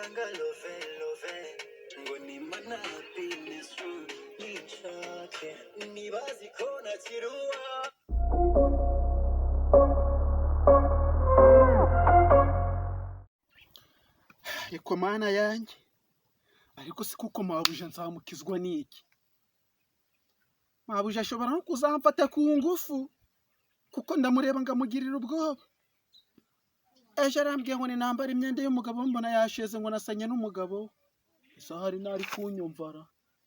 nanga love love ngo ni mana happiness nishake nibazi ko nakiruwa Eko mana yanjye ariko si kuko mabuja nzamukizwa niki mabuja ashobora no kuzamfata ku ngufu kuko ndamureba ngamugirira ubwoba ejo arambwiye ngo ninambara imyenda y'umugabo mbona yasheze ngo nasanye n'umugabo isaha ari nari kunyumvara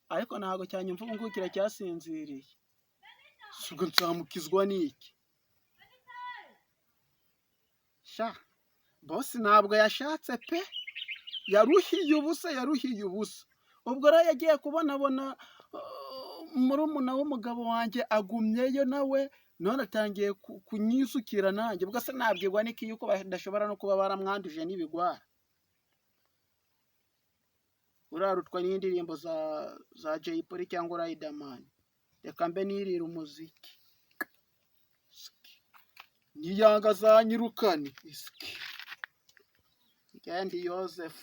ariko ntago cyanyumva ngo kiracyasinziriye subwo nzamukizwa niki sha boss ntabwo yashatse pe yaruhiye ubusa ubwo rero yagiye kubonabona murumuna w'umugabo wanjye agumyeyo nawe none atangiye kunyisukira nanjye ubwo se nabwirwa niki yuko badashobora no kuba baramwanduje n'ibigwara urarutwa n'indirimbo za Jay Polly cyangwa Riderman reka mbe nirira umuziki niyanga za nyirukani kandi Joseph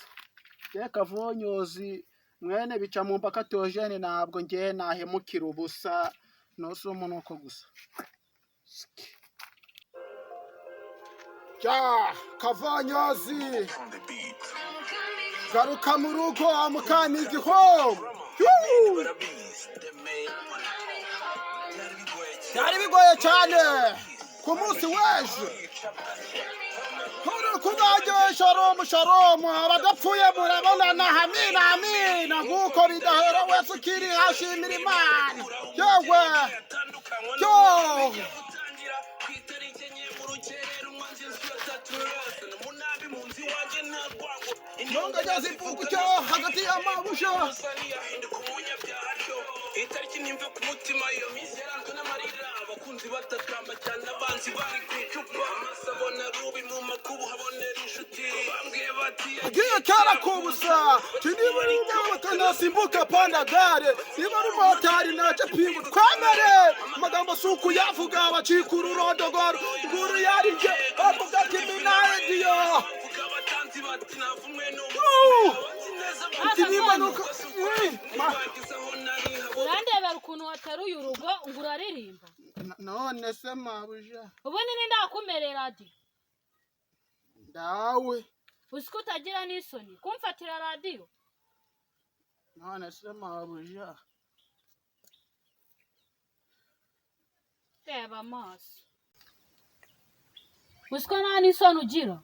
reka Vonyozi mwene bica mu mpaka Theogene ntabwo ngiye nahemukira ubusa nose umunuko gusa ja Kavonyozi garuka mu rugo amukani igihom byari bigoye cyane ku munsi w'ejo kubaje sharomu abadapfuye murabonana amina nguko bidahera wese ukiri hashimira Imana yewe Nonga jazi fuku cyo hagati y'amabusha itariki nimve ku mutima iyo miseranto n'amarira abakunzi batakamba cyane abanzi bari kwicupa amasabona rubi mu makubu habonera inshuti bambwiye bati agiye cyara kubusa kiniburi batanasimbuka panda gare niba rumotari naje pingu twamere amagambo suku yavuga abacikuru rodogoro nguru yarije bavuga ati minadio abatanzi bati navumwe no urandebera ukuntu wataruye urugo ngo uraririmba none se mabuja ubundi ni ndakumerera di ndawe usiko utagira n'isoni kumfatira radio none se mabuja reba amaso usiko nta n'isoni ugira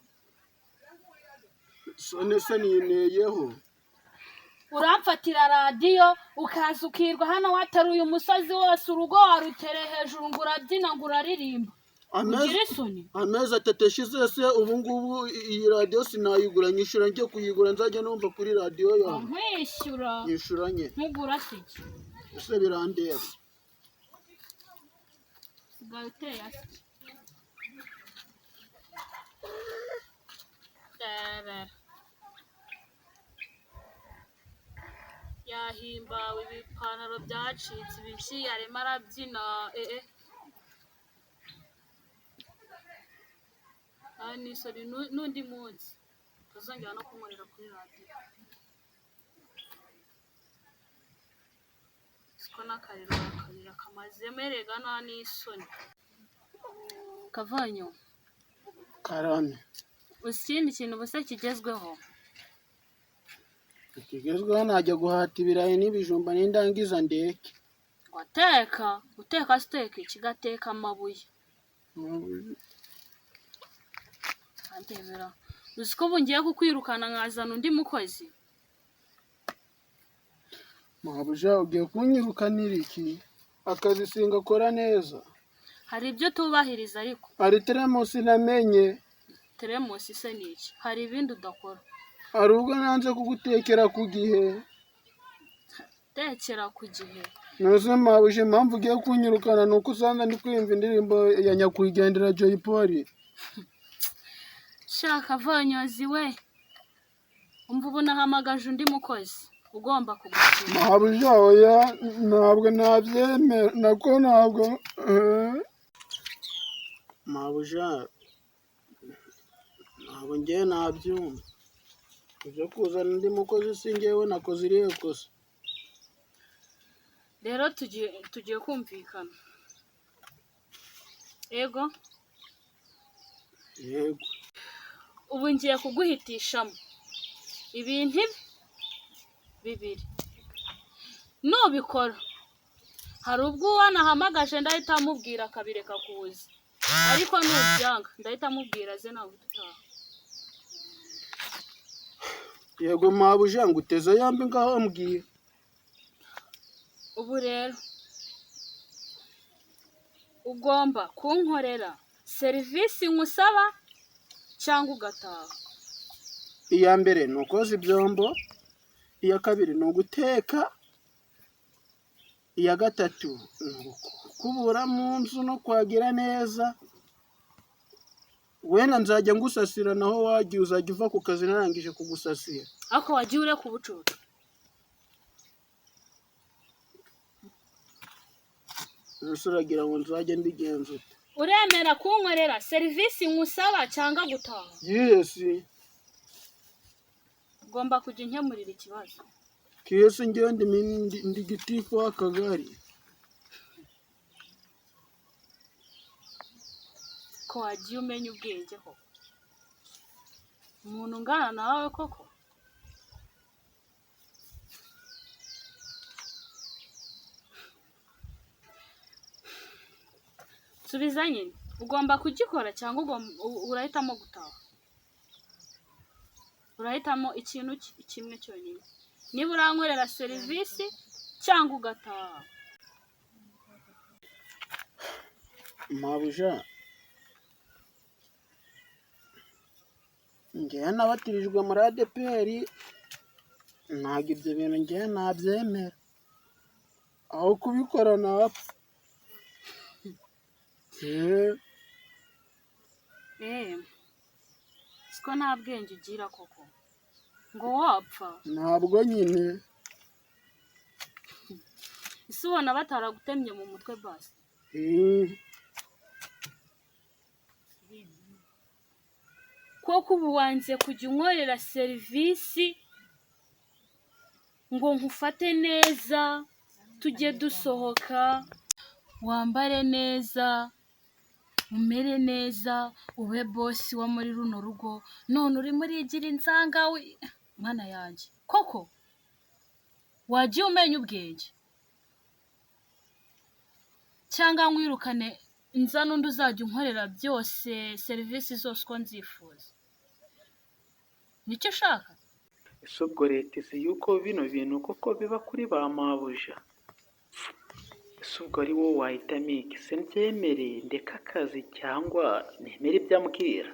sone se nineyeho uramfatira radio ukaza ukirwa hano wataruye umusozi wose urugo warutere hejuru ngo urabyina ngo uraririmba ugira isoni amezi atateshize se ubu ngubu iyi radio sinayigura nyishura njye kuyigura nzajya numva kuri radio yawe nkwishyura nyishuranye nkugura siki ese birandeba sigaye yahimbawe ibipantaro byacitse ibiki arimo arabyina n'isoni n'undi munsi tuzongera no kumurira kuri radio siko n'akarira kamaze merega nta n'isoni Kavanyo karame ikindi kintu bose kigezweho ikigezweho najya guhata ibirayi n'ibijumba n'indangiza ndeke guteka steke kigateka amabuye andebera uziko bungiye kukwirukana nkazana undi mukozi mabuja ugiye kunyirukanira iki akazi singakora neza hari ibyo tubahiriza ariko ari teremusi namenye teremusi se niki hari ibindi udakora hari ubwo nanze kugutekera ku gihe tekera ku gihe nose mabuja impamvu ugiye kunyirukana nuko usanga ndi kwimva indirimbo ya nyakwigendera Jay Polly shaka Vonyozi we umva ubu nahamagaje undi mukozi ugomba kugushyira mabuja oya ntabwo nabyemera nako ntabwo mabuja ntabwo ngiye nabyumva uje kuzana undi mukozi si njyewe nakoze iriya kosa. rero tugiye kumvikana. Yego Yego. ubu ngiye kuguhitishamo ibintu bibiri. Nubikora hari ubwo wanahamagaje ndahita amubwira akabireka kuza, ariko nubyanga ndahita amubwira aze nawe dutaha. Yego mabuja nguteze yambi ngaho mbwira. Ubu rero ugomba kunkorera serivisi nkusaba cyangwa ugataha. Iya mbere ni ukoza ibyombo, iya kabiri ni uguteka, iya gatatu ni ukubura mu nzu no kwagira neza. Wenda nzajya ngusasira naho wagiye uzajya uva ku kazi narangije kugusasira. Ako wagiye ureka ubucucu. Uragira ngo nzajya mbigenza ute? Uremera kunkorera serivisi nkusaba cyangwa gutaha? Yes. Ugomba kujya unkemurira ikibazo. Kiyese njyewe ndi gitifu w'akagari. Ko wagiye umenya ubwenge koko. Umuntu ungana nawe koko. Subiza nyine, ugomba kugikora cyangwa urahitamo gutaha? Urahitamo ikintu kimwe cyonyine. Niba urankorera serivisi cyangwa ugataha. Mabuja, njyewe nabatirijwe muri ADPR, ntabwo ibyo bintu njyewe nabyemera. Aho kubikora napfa. Siko nta bwenge ugira koko ngo wapfa. Ntabwo nyine. Ese ubona bataragutemye mu mutwe basi? Koko ubu wanze kujya unkorera serivisi ngo nkufate neza, tujye dusohoka, wambare neza, umere neza, ube bosi wa muri runo rugo, none urimo urigira insanga we. Mwana yanjye koko wagiye umenya ubwenge cyangwa nkwirukane inza n'undi uzajya unkorera byose serivisi zose uko nzifuza? Nicyo ushaka? Ese ubwo leta izi yuko bino bintu koko biba kuri ba mabuja? Ese ubwo ari wowe wahitamo iki? Se mbyemere ndeka akazi cyangwa nemere ibyo ambwira?